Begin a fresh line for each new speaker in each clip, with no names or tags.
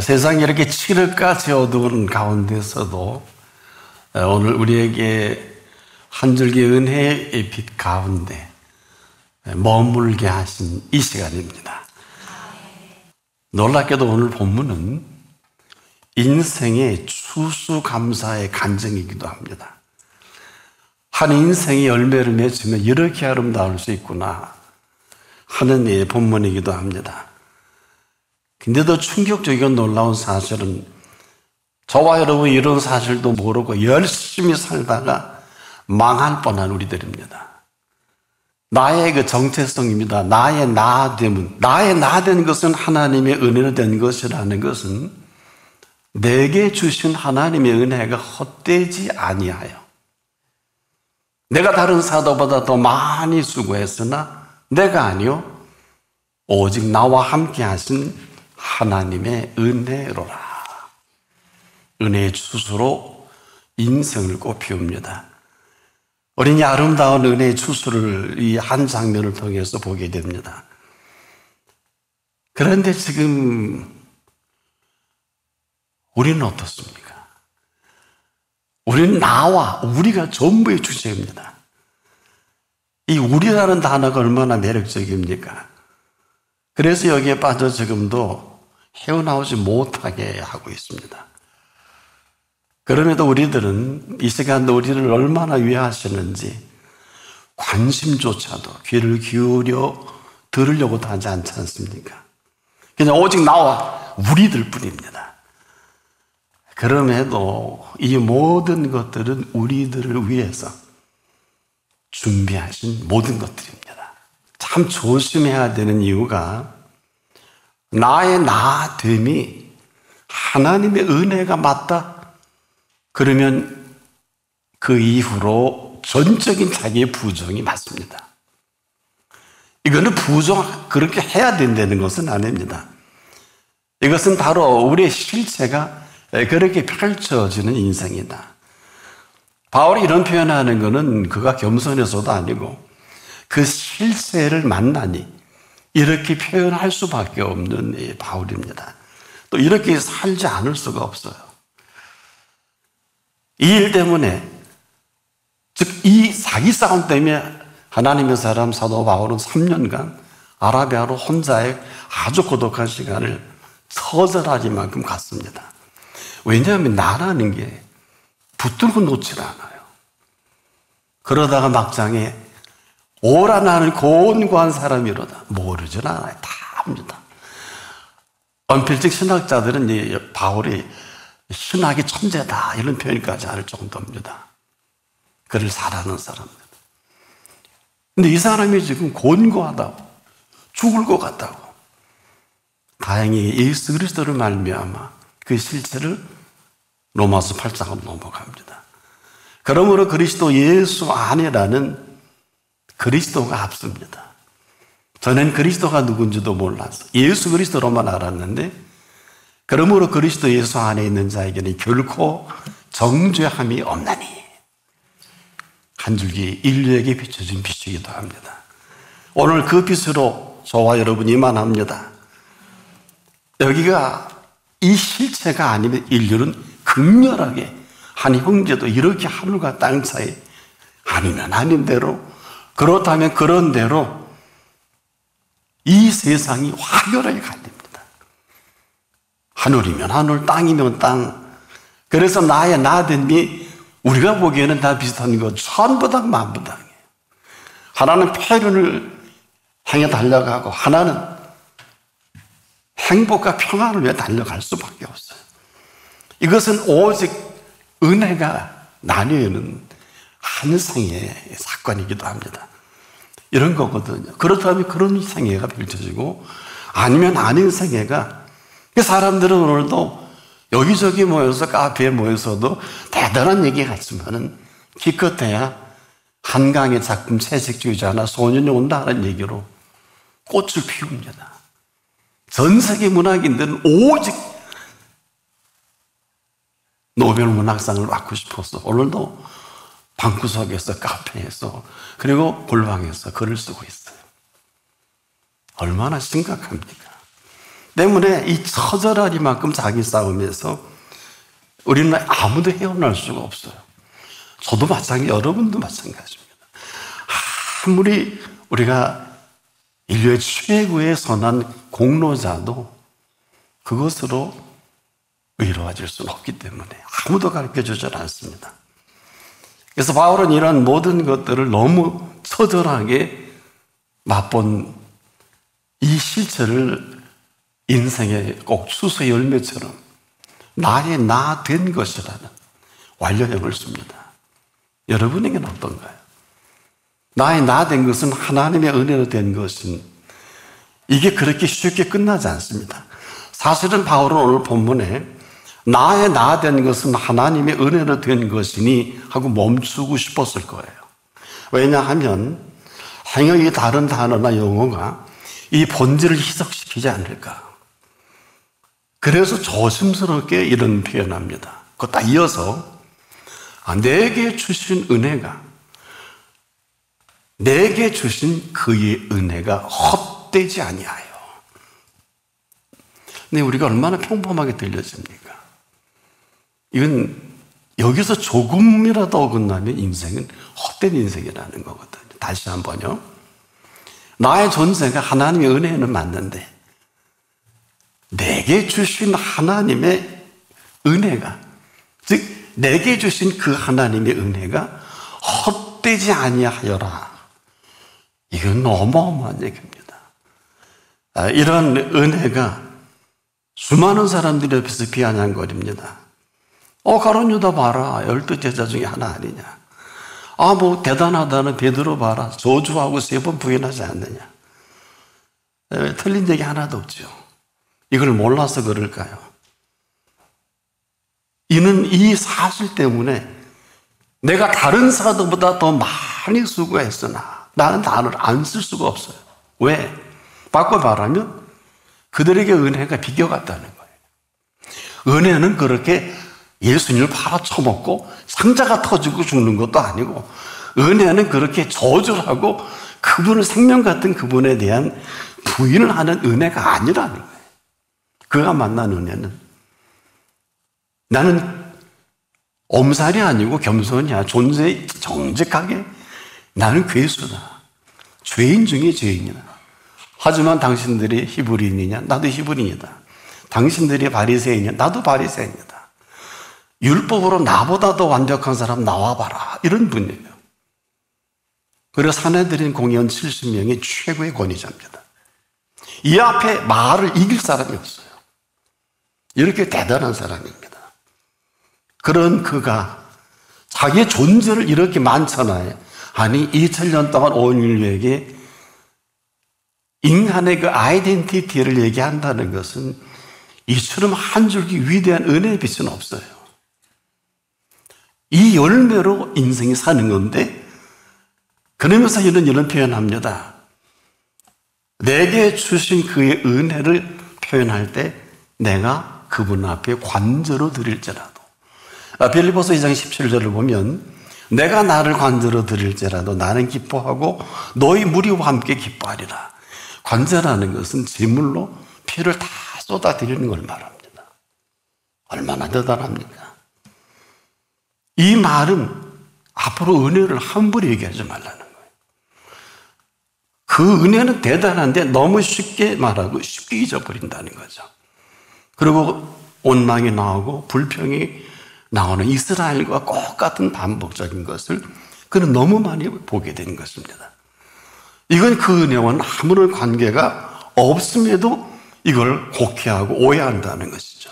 세상이 이렇게 칠흑같이 어두운 가운데서도 오늘 우리에게 한 줄기 은혜의 빛 가운데 머물게 하신 이 시간입니다. 놀랍게도 오늘 본문은 인생의 추수감사의 간증이기도 합니다. 한 인생이 열매를 맺으면 이렇게 아름다울 수 있구나 하는 본문이기도 합니다. 근데 더 충격적이고 놀라운 사실은 저와 여러분 이런 사실도 모르고 열심히 살다가 망할 뻔한 우리들입니다. 나의 그 정체성입니다. 나의 나됨은, 나의 나된 것은 하나님의 은혜로 된 것이라는 것은 내게 주신 하나님의 은혜가 헛되지 아니하여 내가 다른 사도보다 더 많이 수고했으나 내가 아니요 오직 나와 함께 하신 하나님의 은혜로라. 은혜의 추수로 인생을 꽃피웁니다. 우리는 이 아름다운 은혜의 추수를 이 한 장면을 통해서 보게 됩니다. 그런데 지금 우리는 어떻습니까? 우리는 나와 우리가 전부의 주제입니다. 이 우리라는 단어가 얼마나 매력적입니까? 그래서 여기에 빠져 지금도 헤어나오지 못하게 하고 있습니다. 그럼에도 우리들은 이 시간도 우리를 얼마나 위하시는지 관심조차도 귀를 기울여 들으려고도 하지 않지 않습니까? 그냥 오직 나와 우리들 뿐입니다. 그럼에도 이 모든 것들은 우리들을 위해서 준비하신 모든 것들입니다. 참 조심해야 되는 이유가 나의 나됨이 하나님의 은혜가 맞다? 그러면 그 이후로 전적인 자기의 부정이 맞습니다. 이거는 그렇게 해야 된다는 것은 아닙니다. 이것은 바로 우리의 실체가 그렇게 펼쳐지는 인생이다. 바울이 이런 표현하는 것은 그가 겸손해서도 아니고 그 실체를 만나니 이렇게 표현할 수밖에 없는 바울입니다. 또 이렇게 살지 않을 수가 없어요. 이 일 때문에, 즉 이 사기 싸움 때문에 하나님의 사람 사도 바울은 3년간 아라비아로 혼자의 아주 고독한 시간을 처절하지 만큼 갔습니다. 왜냐하면 나라는 게 붙들고 놓질 않아요. 그러다가 막장에 오라 나는 곤고한 사람이로다. 모르질 않아요. 다 합니다. 언필적 신학자들은 바울이 신학의 천재다 이런 표현까지 할 정도입니다. 그를 잘하는 사람들. 근데 이 사람이 지금 곤고하다고 죽을 것 같다고. 다행히 예수 그리스도를 말미암아 그 실체를 로마서 8장으로 넘어갑니다. 그러므로 그리스도 예수 안에라는 그리스도가 앞섭니다. 저는 그리스도가 누군지도 몰라서 예수 그리스도로만 알았는데 그러므로 그리스도 예수 안에 있는 자에게는 결코 정죄함이 없나니 한 줄기 인류에게 비춰진 빛이기도 합니다. 오늘 그 빛으로 저와 여러분이 이만합니다. 여기가 이 실체가 아니면 인류는 극렬하게 한 형제도 이렇게 하늘과 땅 사이 아니면 아닌 대로 그렇다면 그런 대로 이 세상이 화려하게 갈립니다. 하늘이면 하늘, 땅이면 땅. 그래서 나의 나됨이 우리가 보기에는 다 비슷한 것 전부 다 만부당이에요. 하나는 폐륜을 향해 달려가고 하나는 행복과 평안을 위해 달려갈 수밖에 없어요. 이것은 오직 은혜가 나뉘는 한 생애의 사건이기도 합니다. 이런 거거든요. 그렇다면 그런 생애가 펼쳐지고 아니면 아닌 생애가 사람들은 오늘도 여기저기 모여서 카페에 모여서도 대단한 얘기가 있으면 기껏해야 한강의 작품 채식주의자나 소년이 온다는 얘기로 꽃을 피웁니다. 전 세계 문학인들은 오직 노벨 문학상을 받고 싶어서 오늘도 방구석에서 카페에서 그리고 골방에서 글을 쓰고 있어요. 얼마나 심각합니까? 때문에 이 처절하리만큼 자기 싸움에서 우리는 아무도 헤어날 수가 없어요. 저도 마찬가지, 여러분도 마찬가지입니다. 아무리 우리가 인류의 최고의 선한 공로자도 그것으로 의로워질 수는 없기 때문에 아무도 가르쳐주지 않습니다. 그래서 바울은 이런 모든 것들을 너무 처절하게 맛본 이 실체를 인생의 꼭 수수의 열매처럼 나의 나 된 것이라는 완료형을 씁니다. 여러분에게는 어떤가요? 나의 나 된 것은 하나님의 은혜로 된 것은 이게 그렇게 쉽게 끝나지 않습니다. 사실은 바울은 오늘 본문에 나의 나 된 것은 하나님의 은혜로 된 것이니 하고 멈추고 싶었을 거예요. 왜냐하면 행역이 다른 단어나 용어가 이 본질을 희석시키지 않을까. 그래서 조심스럽게 이런 표현합니다. 그거 딱 이어서 내게 주신 은혜가, 내게 주신 그의 은혜가 헛되지 아니하여. 근데 우리가 얼마나 평범하게 들려집니까? 이건 여기서 조금이라도 어긋나면 인생은 헛된 인생이라는 거거든요. 다시 한번요. 나의 존재가 하나님의 은혜는 맞는데 내게 주신 하나님의 은혜가, 즉 내게 주신 그 하나님의 은혜가 헛되지 아니하여라. 이건 어마어마한 얘기입니다. 이런 은혜가 수많은 사람들이 옆에서 비아냥거립니다. 가론 유다 봐라. 12제자 중에 하나 아니냐. 뭐 대단하다는 베드로 봐라. 저주하고 3번 부인하지 않느냐. 틀린 얘기 하나도 없죠. 이걸 몰라서 그럴까요? 이는 이 사실 때문에 내가 다른 사람들보다 더 많이 수고했으나 나는 단어를 안 쓸 수가 없어요. 왜? 바꿔 말하면 그들에게 은혜가 비껴갔다는 거예요. 은혜는 그렇게 예수님을 팔아쳐먹고 상자가 터지고 죽는 것도 아니고, 은혜는 그렇게 저주하고 그분을 생명 같은 그분에 대한 부인을 하는 은혜가 아니라는 거예요. 그가 만난 은혜는 나는 엄살이 아니고 겸손이야. 존재에 정직하게 나는 괴수다. 죄인 중에 죄인이다. 하지만 당신들이 히브리인이냐? 나도 히브리인이다. 당신들이 바리새인이냐? 나도 바리새인이다. 율법으로 나보다 더 완벽한 사람 나와봐라. 이런 분이에요. 그래서 산헤드린 공의원 70명이 최고의 권위자입니다. 이 앞에 말을 이길 사람이 없어요. 이렇게 대단한 사람입니다. 그런 그가 자기의 존재를 이렇게 만천하에, 아니 2000년 동안 온 인류에게 인간의 그 아이덴티티를 얘기한다는 것은 이처럼 한 줄기 위대한 은혜의 빛은 없어요. 이 열매로 인생이 사는 건데, 그러면서 이런 표현합니다. 내게 주신 그의 은혜를 표현할 때 내가 그분 앞에 관저로 드릴지라도, 빌립보서 2장 17절을 보면 내가 나를 관저로 드릴지라도 나는 기뻐하고 너희 무리와 함께 기뻐하리라. 관저라는 것은 제물로 피를 다 쏟아드리는 걸 말합니다. 얼마나 대단합니까? 이 말은 앞으로 은혜를 함부로 얘기하지 말라는 거예요. 그 은혜는 대단한데 너무 쉽게 말하고 쉽게 잊어버린다는 거죠. 그리고 원망이 나오고 불평이 나오는 이스라엘과 똑같은 반복적인 것을 그는 너무 많이 보게 된 것입니다. 이건 그 은혜와는 아무런 관계가 없음에도 이걸 곡해하고 오해한다는 것이죠.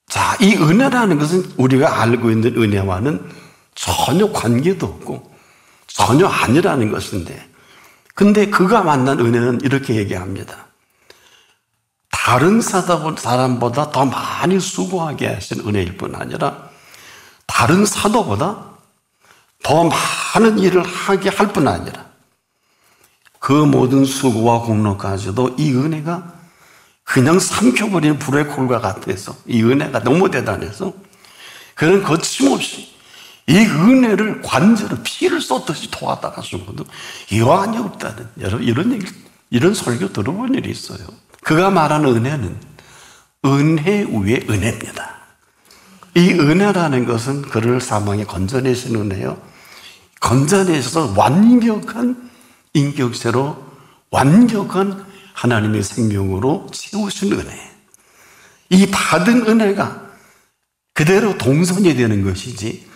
자, 이 은혜라는 것은 우리가 알고 있는 은혜와는 전혀 관계도 없고 전혀 아니라는 것인데, 근데 그가 만난 은혜는 이렇게 얘기합니다. 다른 사람보다 더 많이 수고하게 하신 은혜일 뿐 아니라 다른 사도보다 더 많은 일을 하게 할 뿐 아니라 그 모든 수고와 공로까지도 이 은혜가 그냥 삼켜버리는 불의 콜과 같아서, 이 은혜가 너무 대단해서 그는 거침없이 이 은혜를 관저로 피를 쏟듯이 도왔다가 죽어도 여한이 없다는, 여러분 이런 설교 들어본 일이 있어요. 그가 말하는 은혜는 은혜 위에 은혜입니다. 이 은혜라는 것은 그를 사망에 건져내신 은혜요, 건져내셔서 완벽한 인격체로 완벽한 하나님의 생명으로 채우신 은혜. 이 받은 은혜가 그대로 동선이 되는 것이지,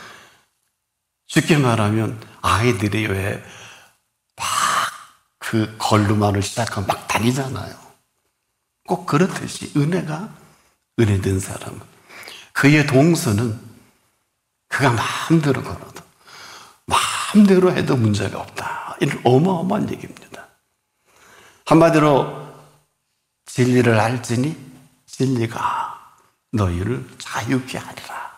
쉽게 말하면 아이들이 왜 막 그 걸음마를 시작하면 막 다니잖아요. 꼭 그렇듯이 은혜가 은혜된 사람은 그의 동선은 그가 마음대로 걸어도 마음대로 해도 문제가 없다. 이런 어마어마한 얘기입니다. 한마디로 진리를 알지니 진리가 너희를 자유케 하리라.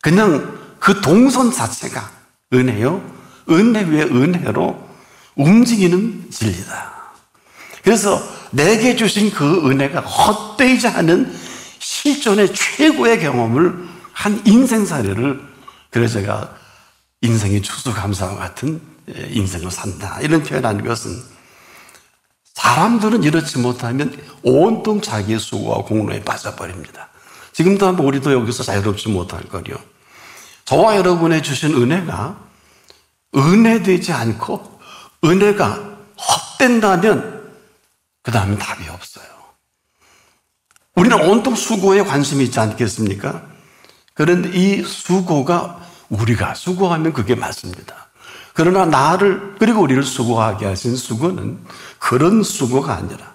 그냥 그 동선 자체가 은혜요, 은혜 위에 은혜로 움직이는 진리다. 그래서 내게 주신 그 은혜가 헛되지 않은 실존의 최고의 경험을 한 인생 사례를, 그래서 제가 인생의 추수감사와 같은 인생을 산다 이런 표현하는 것은, 사람들은 이렇지 못하면 온통 자기의 수고와 공로에 빠져버립니다. 지금도 한번 우리도 여기서 자유롭지 못할 거요. 저와 여러분의 주신 은혜가 은혜되지 않고 은혜가 헛된다면 그 다음엔 답이 없어요. 우리는 온통 수고에 관심이 있지 않겠습니까? 그런데 이 수고가, 우리가 수고하면 그게 맞습니다. 그러나 나를, 그리고 우리를 수고하게 하신 수고는 그런 수고가 아니라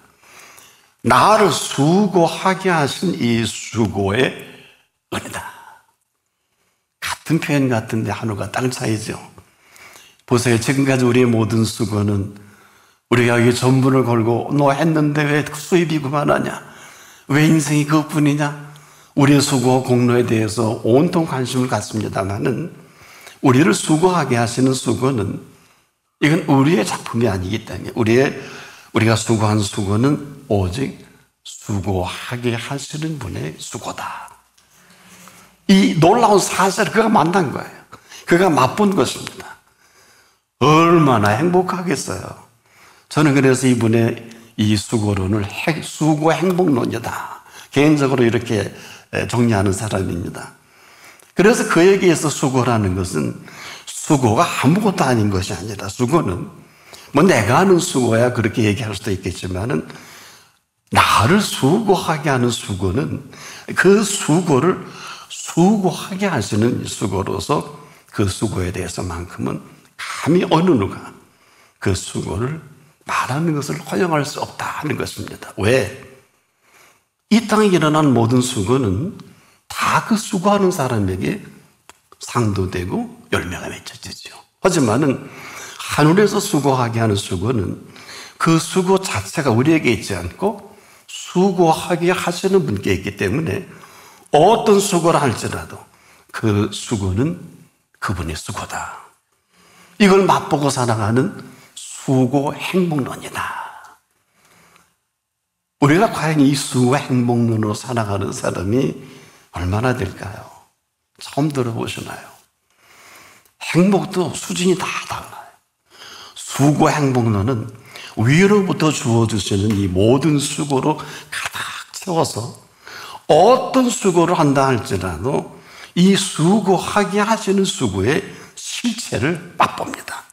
나를 수고하게 하신 이 수고의 은혜다. 같은 표현 같은데 하늘과 땅 차이죠. 보세요. 지금까지 우리의 모든 수고는 우리가 여기 전분을 걸고 너 했는데 왜 수입이 그만하냐, 왜 인생이 그것뿐이냐, 우리의 수고와 공로에 대해서 온통 관심을 갖습니다만은 우리를 수고하게 하시는 수고는, 이건 우리의 작품이 아니기 때문에 우리가 수고한 수고는 오직 수고하게 하시는 분의 수고다. 이 놀라운 사실을 그가 만난 거예요. 그가 맛본 것입니다. 얼마나 행복하겠어요. 저는 그래서 이분의 이 수고론을 수고 행복론이다, 개인적으로 이렇게 정리하는 사람입니다. 그래서 그에게서 수고라는 것은 수고가 아무것도 아닌 것이 아니라, 수고는 뭐 내가 하는 수고야 그렇게 얘기할 수도 있겠지만은, 나를 수고하게 하는 수고는 그 수고를 수고하게 하시는 수고로서 그 수고에 대해서만큼은 감히 어느 누가 그 수고를 말하는 것을 허용할 수 없다는 것입니다. 왜? 이 땅에 일어난 모든 수고는 다 그 수고하는 사람에게 상도 되고 열매가 맺혀지죠. 하지만은 하늘에서 수고하게 하는 수고는 그 수고 자체가 우리에게 있지 않고 수고하게 하시는 분께 있기 때문에 어떤 수고를 할지라도 그 수고는 그분의 수고다. 이걸 맛보고 살아가는 수고 행복론이다. 우리가 과연 이 수고 행복론으로 살아가는 사람이 얼마나 될까요? 처음 들어보시나요? 행복도 수준이 다 달라요. 수고 행복론은 위로부터 주어주시는 이 모든 수고로 가득 채워서 어떤 수고를 한다 할지라도 이 수고하게 하시는 수고의 실체를 맛봅니다.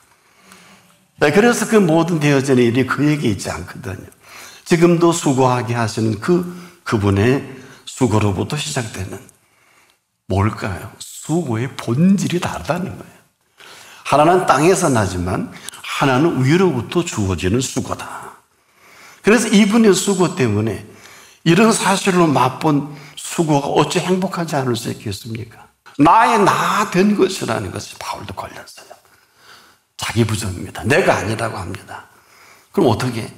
네, 그래서 그 모든 되어지는 일이 그에게 있지 않거든요. 지금도 수고하게 하시는 그분의 수고로부터 시작되는 뭘까요? 수고의 본질이 다르다는 거예요. 하나는 땅에서 나지만 하나는 위로부터 주어지는 수고다. 그래서 이분의 수고 때문에 이런 사실로 맛본 수고가 어찌 행복하지 않을 수 있겠습니까? 나의 나 된 것이라는 것이 바울도 걸렸어요. 자기 부정입니다. 내가 아니라고 합니다. 그럼 어떻게?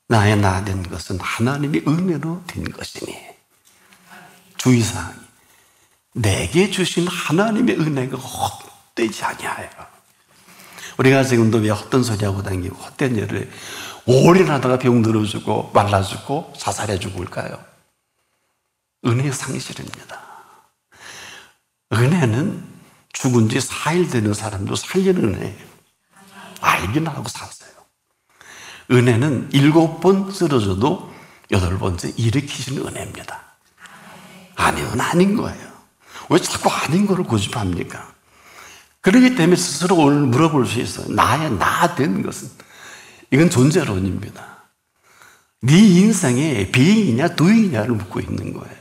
나의 나 된 것은 하나님의 은혜로 된 것이니. 주의사항이, 내게 주신 하나님의 은혜가 헛되지 아니하여. 우리가 지금도 왜 헛된 소리 하고 다니고 헛된 일을 올인하다가 병 들어주고 말라 죽고 자살해 죽을까요? 은혜의 상실입니다. 은혜는 죽은 지 4일 되는 사람도 살리는 은혜예요. 알기는 하고 샀어요. 은혜는 7번 쓰러져도 8번째, 일으키시는 은혜입니다. 아니면 아닌 거예요. 왜 자꾸 아닌 거를 고집합니까? 그렇기 때문에 스스로 오늘 물어볼 수 있어요. 나의 나 된 것은, 이건 존재론입니다. 네 인생에 being이냐 doing이냐를 묻고 있는 거예요.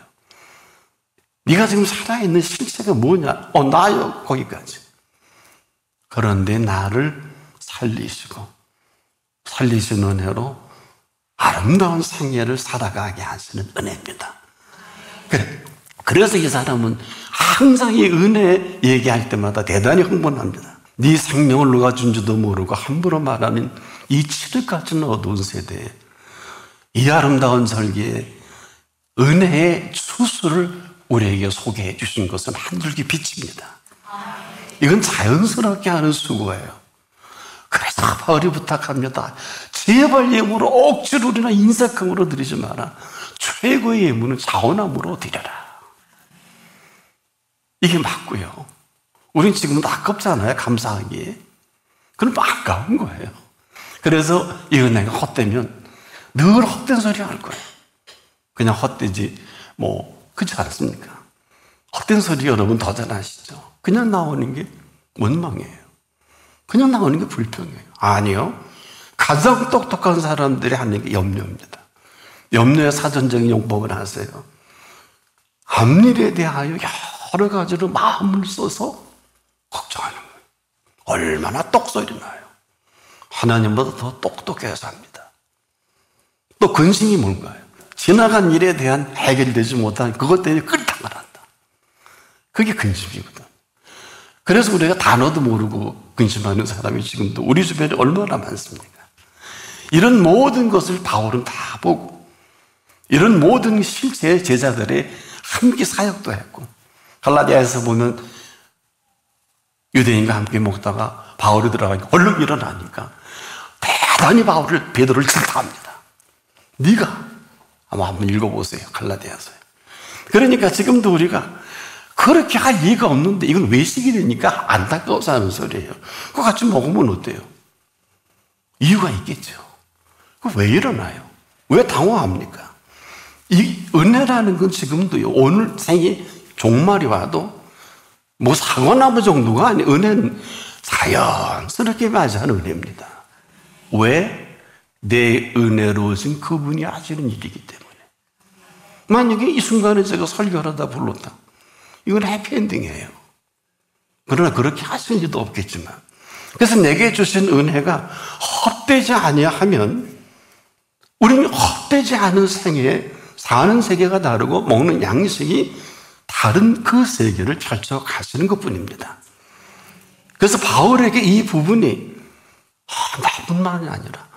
네가 지금 살아있는 실체가 뭐냐? 나요. 거기까지. 그런데 나를 살리신 은혜로 아름다운 생애를 살아가게 하시는 은혜입니다. 그래서 이 사람은 항상 이 은혜 얘기할 때마다 대단히 흥분합니다. 네 생명을 누가 준지도 모르고 함부로 말하는 이 칠흑같은 어두운 세대에 이 아름다운 절기에 은혜의 수수를 우리에게 소개해 주신 것은 한 줄기 빛입니다. 이건 자연스럽게 하는 수고예요. 그래서 바울이 부탁합니다. 제발 예물을 억지로 우리나 인색함으로 드리지 마라. 최고의 예물은 자원함으로 드려라. 이게 맞고요. 우린 지금도 아깝잖아요. 감사하기에. 그럼 아까운 거예요. 그래서 이 은혜가 헛되면 늘 헛된 소리 할 거예요. 그냥 헛되지 그렇지 않습니까? 헛된 소리 여러분 더 잘 아시죠? 그냥 나오는 게 원망이에요. 그냥 나오는 게 불평이에요. 아니요. 가장 똑똑한 사람들이 하는 게 염려입니다. 염려의 사전적인 용법을 하세요. 앞일에 대하여 여러 가지로 마음을 써서 걱정하는 거예요. 얼마나 똑소리 나요. 하나님보다 더 똑똑해서 합니다. 또 근심이 뭔가요? 지나간 일에 대한 해결되지 못한 그것 때문에 끌당을 한다. 그게 근심이거든. 그래서 우리가 단어도 모르고 근심하는 사람이 지금도 우리 주변에 얼마나 많습니까? 이런 모든 것을 바울은 다 보고 이런 모든 실제 제자들의 함께 사역도 했고 갈라디아에서 보면 유대인과 함께 먹다가 바울이 들어가니까 얼른 일어나니까 대단히 베드로를 질타합니다. 네가 아마 한번 읽어보세요. 갈라디아서요. 그러니까 지금도 우리가 그렇게 할 이유가 없는데 이건 외식이 되니까 안타까워서 하는 소리예요. 그거 같이 먹으면 어때요? 이유가 있겠죠. 왜 일어나요? 왜 당황합니까? 이 은혜라는 건 지금도요. 오늘 생이 종말이 와도 사고나무 정도가 아니에요. 은혜는 자연스럽게 맞이하는 은혜입니다. 왜? 내 은혜로우신 그분이 하시는 일이기 때문에. 만약에 이 순간에 제가 설교를 하다 불렀다. 이건 해피엔딩이에요. 그러나 그렇게 하신 일도 없겠지만. 그래서 내게 주신 은혜가 헛되지 아니하면 우리는 헛되지 않은 생애에 사는 세계가 다르고 먹는 양식이 다른 그 세계를 펼쳐 가시는 것 뿐입니다. 그래서 바울에게 이 부분이 나뿐만이 아니라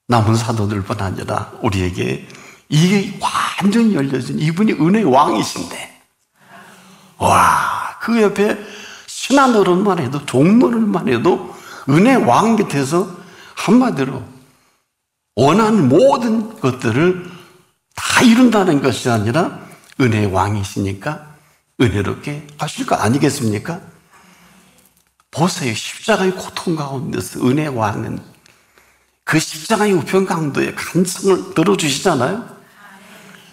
남은 사도들뿐 아니라 우리에게 이게 완전히 열려진 이분이 은혜의 왕이신데 그 옆에 신하 노릇만 해도 종노릇만 해도 은혜의 왕 밑에서 한마디로 원하는 모든 것들을 다 이룬다는 것이 아니라 은혜의 왕이시니까 은혜롭게 하실 거 아니겠습니까? 보세요. 십자가의 고통 가운데서 은혜의 왕은 그 십자가의 우편 강도의 간성을 들어주시잖아요.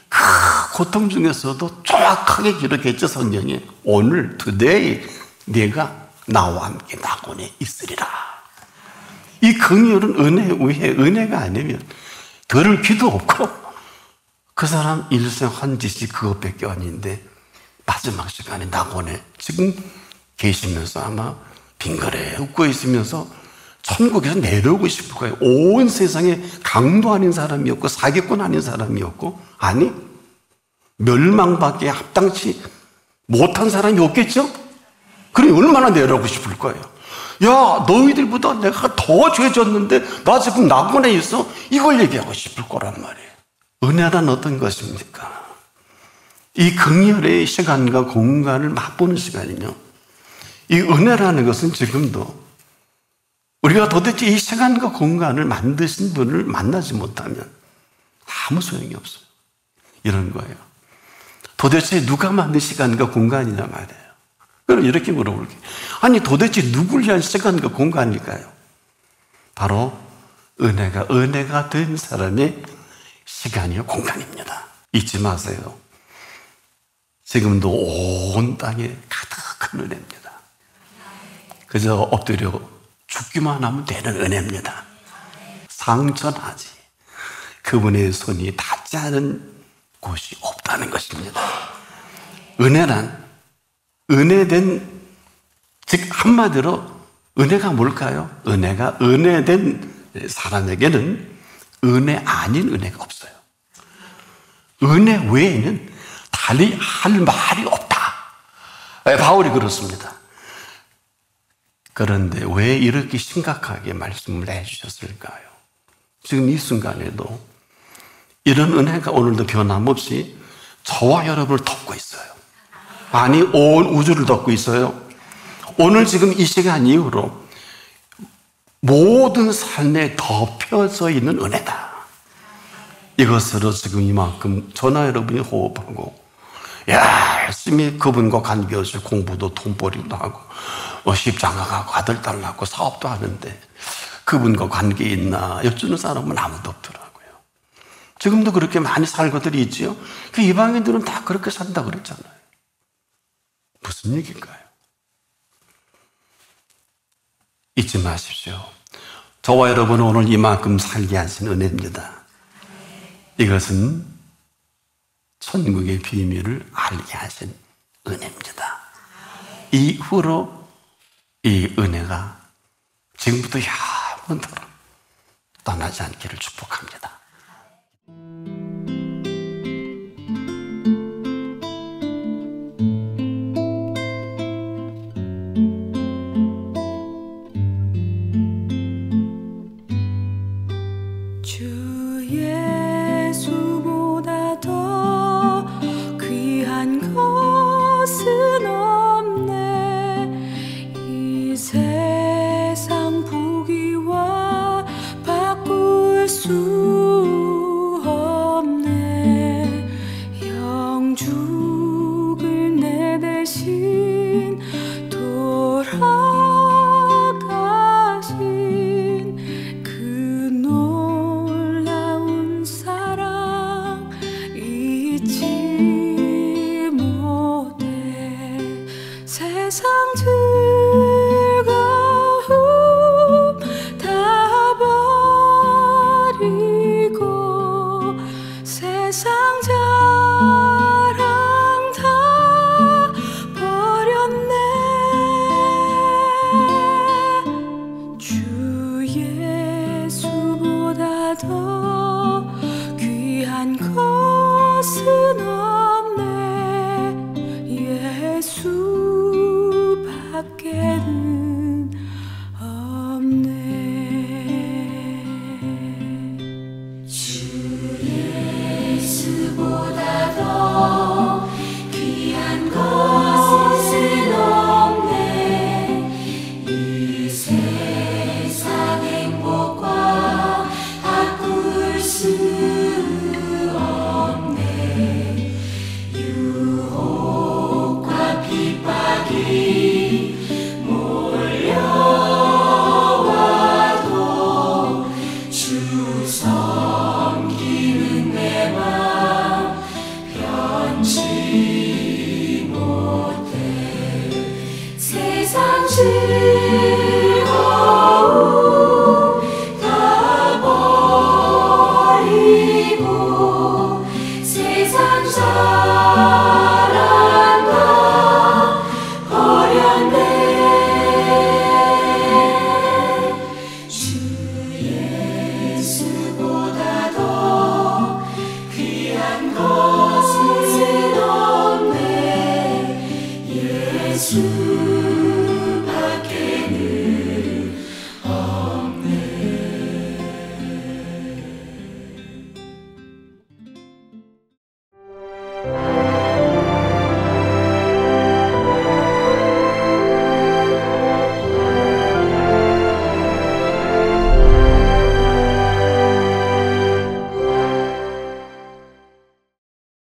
그 고통 중에서도 정확하게 기록했죠. 성경에. 오늘, today, 네가 나와 함께 낙원에 있으리라. 이 긍휼은 은혜에 의해 은혜가 아니면 들을 귀도 없고 그 사람 일생 한 짓이 그것밖에 아닌데 마지막 시간에 낙원에 지금 계시면서 아마 빙그레 웃고 있으면서 천국에서 내려오고 싶을 거예요. 온 세상에 강도 아닌 사람이었고 사기꾼 아닌 사람이었고 아니 멸망밖에 합당치 못한 사람이 없겠죠? 그래 얼마나 내려오고 싶을 거예요. 야 너희들보다 내가 더 죄졌는데 나 지금 낙원에 있어. 이걸 얘기하고 싶을 거란 말이에요. 은혜란 어떤 것입니까? 이 긍휼의 시간과 공간을 맛보는 시간이며 이 은혜라는 것은 지금도 우리가 도대체 이 시간과 공간을 만드신 분을 만나지 못하면 아무 소용이 없어요. 이런 거예요. 도대체 누가 만든 시간과 공간이냐 말이에요. 그럼 이렇게 물어볼게요. 아니 도대체 누굴 위한 시간과 공간일까요? 바로 은혜가 된 사람의 시간이요, 공간입니다. 잊지 마세요. 지금도 온 땅에 가득한 은혜입니다. 그저 엎드려 죽기만 하면 되는 은혜입니다. 상처나지 그분의 손이 닿지 않은 곳이 없다는 것입니다. 은혜란 은혜된, 즉 한마디로 은혜가 뭘까요? 은혜가 은혜된 사람에게는 은혜 아닌 은혜가 없어요. 은혜 외에는 달리 할 말이 없다. 바울이 그렇습니다. 그런데 왜 이렇게 심각하게 말씀을 해주셨을까요? 지금 이 순간에도 이런 은혜가 오늘도 변함없이 저와 여러분을 덮고 있어요. 아니, 온 우주를 덮고 있어요. 오늘 지금 이 시간 이후로 모든 삶에 덮여져 있는 은혜다. 이것으로 지금 이만큼 저나 여러분이 호흡하고 열심히 그분과 관계없이 공부도 돈벌이도 하고 십자가 가고 아들 딸 낳고 사업도 하는데 그분과 관계 있나 여쭈는 사람은 아무도 없더라고요. 지금도 그렇게 많이 살고들이 있지요. 그 이방인들은 다 그렇게 산다 그랬잖아요. 무슨 얘기일까요? 잊지 마십시오. 저와 여러분은 오늘 이만큼 살게 하신 은혜입니다. 이것은 천국의 비밀을 알게 하신 은혜입니다. 이후로 이 은혜가 지금부터 영원토록 떠나지 않기를 축복합니다.
것은 없네 예수